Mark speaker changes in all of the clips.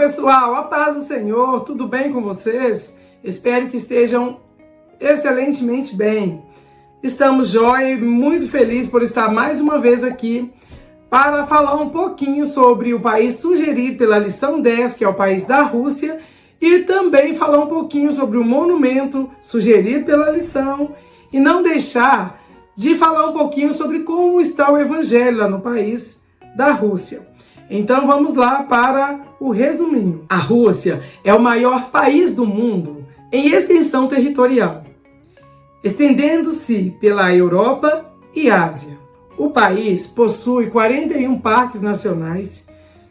Speaker 1: pessoal, a paz do Senhor, tudo bem com vocês? Espero que estejam excelentemente bem. Estamos jóia e muito felizes por estar mais uma vez aqui para falar um pouquinho sobre o país sugerido pela lição 10, que é o país da Rússia, e também falar um pouquinho sobre o monumento sugerido pela lição e não deixar de falar um pouquinho sobre como está o evangelho lá no país da Rússia. Então vamos lá para o resuminho. A Rússia é o maior país do mundo em extensão territorial, estendendo-se pela Europa e Ásia. O país possui 41 parques nacionais,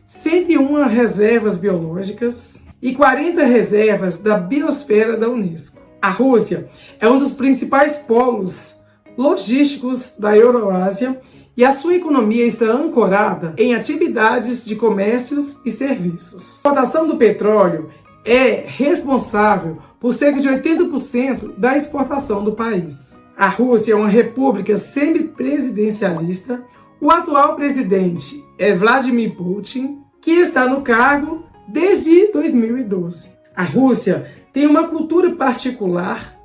Speaker 1: 101 reservas biológicas e 40 reservas da biosfera da Unesco. A Rússia é um dos principais polos logísticos da Euroásia e a sua economia está ancorada em atividades de comércios e serviços. A exportação do petróleo é responsável por cerca de 80% da exportação do país. A Rússia é uma república semipresidencialista. O atual presidente é Vladimir Putin, que está no cargo desde 2012. A Rússia tem uma cultura particular,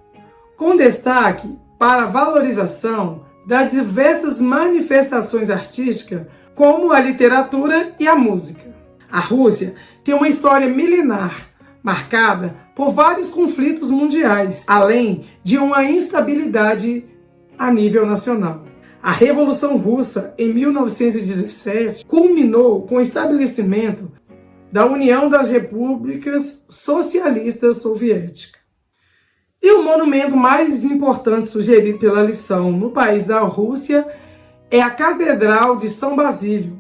Speaker 1: com destaque para a valorização das diversas manifestações artísticas, como a literatura e a música. A Rússia tem uma história milenar, marcada por vários conflitos mundiais, além de uma instabilidade a nível nacional. A Revolução Russa, em 1917, culminou com o estabelecimento da União das Repúblicas Socialistas Soviéticas. E o monumento mais importante sugerido pela lição no país da Rússia é a Catedral de São Basílio.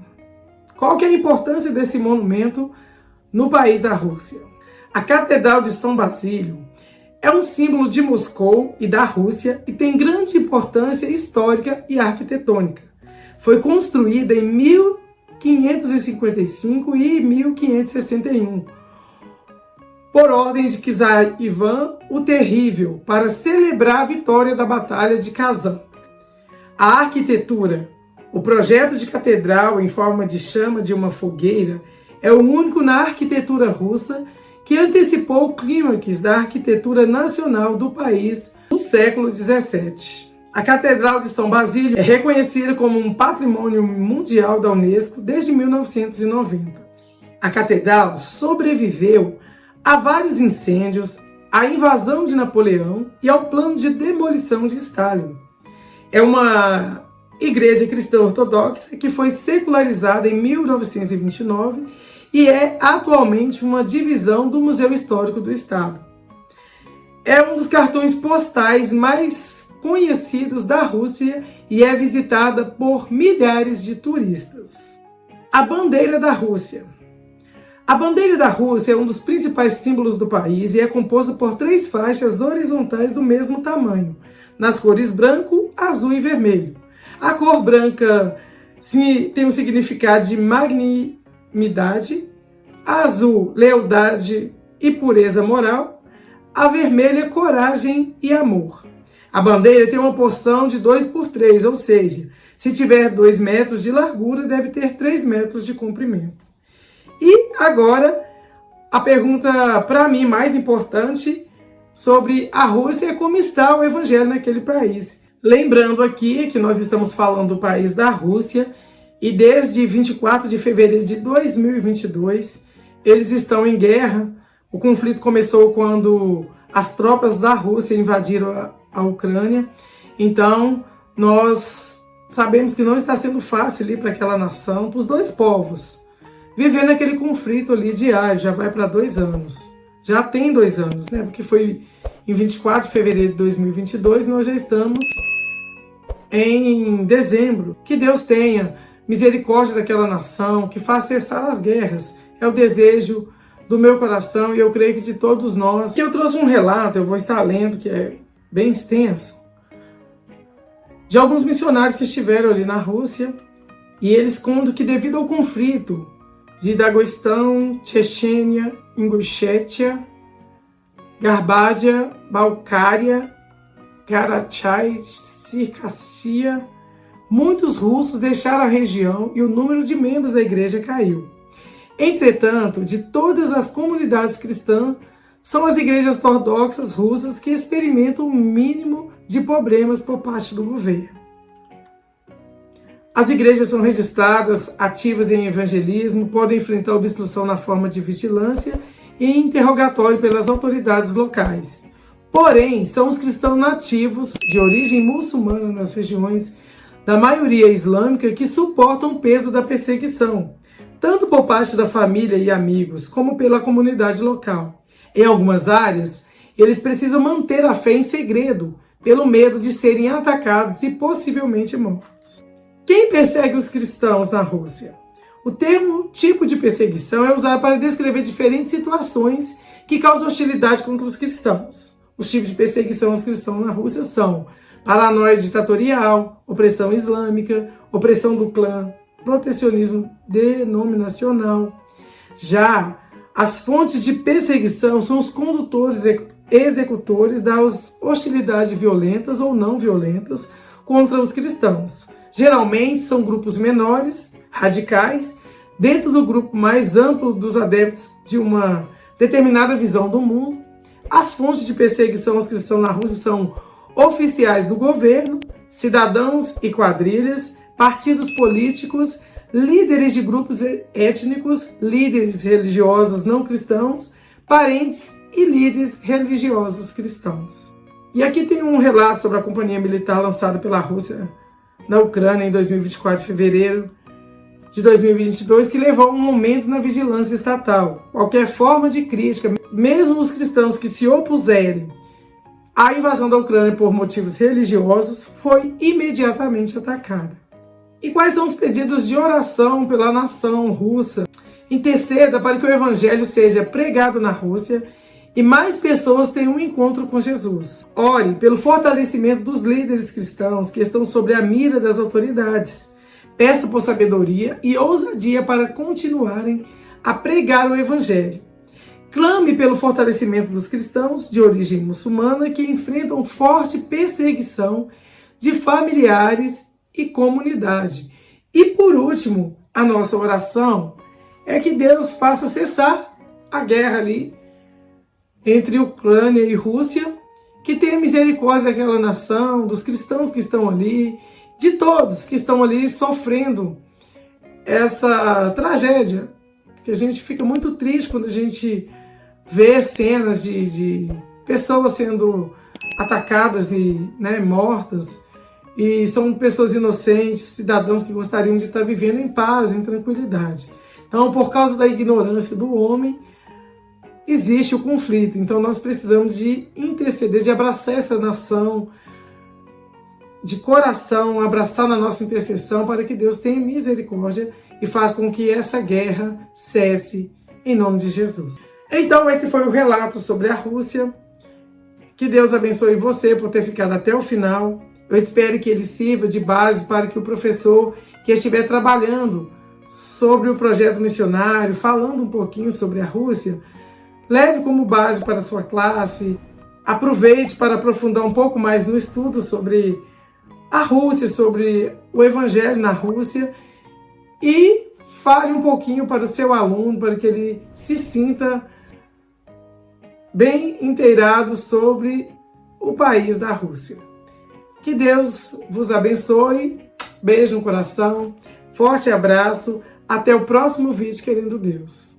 Speaker 1: Qual que é a importância desse monumento no país da Rússia? A Catedral de São Basílio é um símbolo de Moscou e da Rússia e tem grande importância histórica e arquitetônica. Foi construída em 1555 e 1561. Por ordem de Czar Ivan o Terrível, para celebrar a vitória da Batalha de Kazan. A arquitetura, o projeto de catedral em forma de chama de uma fogueira, é o único na arquitetura russa que antecipou o clímax da arquitetura nacional do país no século XVII. A Catedral de São Basílio é reconhecida como um patrimônio mundial da Unesco desde 1990. A catedral sobreviveu a vários incêndios, à invasão de Napoleão e ao plano de demolição de Stalin. É uma igreja cristã ortodoxa que foi secularizada em 1929 e é atualmente uma divisão do Museu Histórico do Estado. É um dos cartões postais mais conhecidos da Rússia e é visitada por milhares de turistas. A bandeira da Rússia. A bandeira da Rússia é um dos principais símbolos do país e é composta por 3 faixas horizontais do mesmo tamanho, nas cores branco, azul e vermelho. A cor branca tem um significado de magnanimidade, a azul, lealdade e pureza moral, a vermelha, coragem e amor. A bandeira tem uma porção de 2x3, ou seja, se tiver 2 metros de largura, deve ter 3 metros de comprimento. E agora, a pergunta para mim mais importante sobre a Rússia é como está o evangelho naquele país. Lembrando aqui que nós estamos falando do país da Rússia e desde 24 de fevereiro de 2022 eles estão em guerra. O conflito começou quando as tropas da Rússia invadiram a Ucrânia. Então, nós sabemos que não está sendo fácil ali para aquela nação, para os 2 povos. Vivendo aquele conflito ali diário, já vai para 2 anos. Já tem 2 anos, né? Porque foi em 24 de fevereiro de 2022, nós já estamos em dezembro. Que Deus tenha misericórdia daquela nação, que faça cessar as guerras. É o desejo do meu coração e eu creio que de todos nós. Que eu trouxe um relato, eu vou estar lendo, que é bem extenso, de alguns missionários que estiveram ali na Rússia e eles contam que devido ao conflito de Daguestão, Chechênia, Ingushétia, Garbádia, Balcária, Karachay, Circássia, muitos russos deixaram a região e o número de membros da igreja caiu. Entretanto, de todas as comunidades cristãs, são as igrejas ortodoxas russas que experimentam o mínimo de problemas por parte do governo. As igrejas são registradas, ativas em evangelismo, podem enfrentar obstrução na forma de vigilância e interrogatório pelas autoridades locais. Porém, são os cristãos nativos, de origem muçulmana nas regiões da maioria islâmica, que suportam o peso da perseguição, tanto por parte da família e amigos, como pela comunidade local. Em algumas áreas, eles precisam manter a fé em segredo, pelo medo de serem atacados e possivelmente mortos. Quem persegue os cristãos na Rússia? O termo tipo de perseguição é usado para descrever diferentes situações que causam hostilidade contra os cristãos. Os tipos de perseguição aos cristãos na Rússia são paranoia ditatorial, opressão islâmica, opressão do clã, protecionismo denominacional. Já as fontes de perseguição são os condutores executores das hostilidades violentas ou não violentas contra os cristãos. Geralmente são grupos menores, radicais, dentro do grupo mais amplo dos adeptos de uma determinada visão do mundo. As fontes de perseguição aos cristãos na Rússia são oficiais do governo, cidadãos e quadrilhas, partidos políticos, líderes de grupos étnicos, líderes religiosos não cristãos, parentes e líderes religiosos cristãos. E aqui tem um relato sobre a companhia militar lançada pela Rússia na Ucrânia em 2024, fevereiro de 2022, que levou a um aumento na vigilância estatal. Qualquer forma de crítica, mesmo os cristãos que se opuserem à invasão da Ucrânia por motivos religiosos, foi imediatamente atacada. E quais são os pedidos de oração pela nação russa? Interceda para que o evangelho seja pregado na Rússia e mais pessoas tenham um encontro com Jesus. Ore pelo fortalecimento dos líderes cristãos que estão sob a mira das autoridades. Peça por sabedoria e ousadia para continuarem a pregar o evangelho. Clame pelo fortalecimento dos cristãos de origem muçulmana que enfrentam forte perseguição de familiares e comunidade. E por último, a nossa oração é que Deus faça cessar a guerra ali entre Ucrânia e Rússia, que tenha misericórdia daquela nação, dos cristãos que estão ali, de todos que estão ali sofrendo essa tragédia, que a gente fica muito triste quando a gente vê cenas de pessoas sendo atacadas e mortas, e são pessoas inocentes, cidadãos que gostariam de estar vivendo em paz, em tranquilidade. Então, por causa da ignorância do homem, existe o conflito. Então, nós precisamos de interceder, de abraçar essa nação, de coração, abraçar na nossa intercessão para que Deus tenha misericórdia e faça com que essa guerra cesse em nome de Jesus. Então, esse foi o relato sobre a Rússia. Que Deus abençoe você por ter ficado até o final. Eu espero que ele sirva de base para que o professor que estiver trabalhando sobre o projeto missionário, falando um pouquinho sobre a Rússia, leve como base para a sua classe, aproveite para aprofundar um pouco mais no estudo sobre a Rússia, sobre o Evangelho na Rússia, e fale um pouquinho para o seu aluno, para que ele se sinta bem inteirado sobre o país da Rússia. Que Deus vos abençoe, beijo no coração, forte abraço, até o próximo vídeo, querendo Deus.